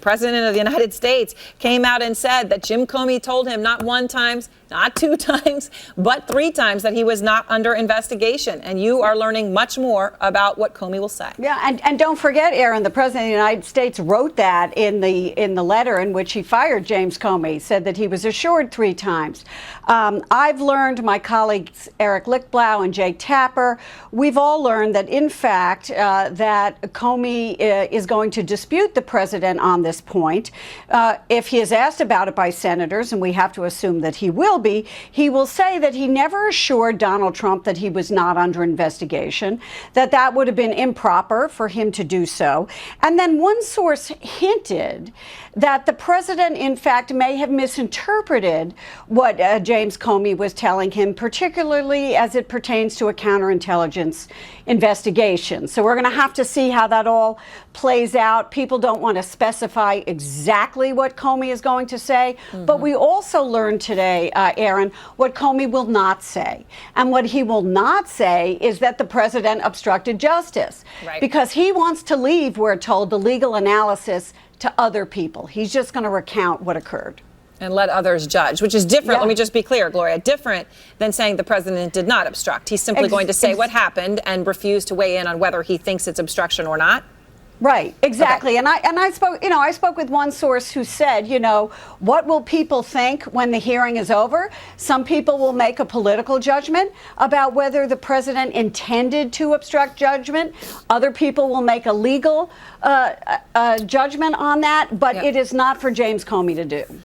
president of the United States, came out and said that Jim Comey told him not one time, not two times, but three times that he was not under investigation. And you are learning much more about what Comey will say. Yeah, and don't forget, Aaron, the president of the United States wrote that in the letter in which he fired James Comey, said that he was assured three times. I've learned, my colleagues Eric Lichtblau and Jake Tapper, we've all learned that, in fact, that Comey is going to dispute the president on this point. If he is asked about it by senators, and we have to assume that he will be, he will say that he never assured Donald Trump that he was not under investigation, that would have been improper for him to do so. And then one source hinted that the president, in fact, may have misinterpreted what James Comey was telling him, particularly as it pertains to a counterintelligence investigation. So we're going to have to see how that all plays out. People don't want to specify exactly what Comey is going to say, but we also learned today, Aaron, what Comey will not say. And what he will not say is that the president obstructed justice, because he wants to leave, we're told, the legal analysis to other people. He's just going to recount what occurred. And let others judge, which is different. Let me just be clear, Gloria, different than saying the president did not obstruct. He's simply going to say what happened and refuse to weigh in on whether he thinks it's obstruction or not. Right, exactly. Okay. And I spoke with one source who said, what will people think when the hearing is over? Some people will make a political judgment about whether the president intended to obstruct judgment. Other people will make a legal judgment on that, but it is not for James Comey to do.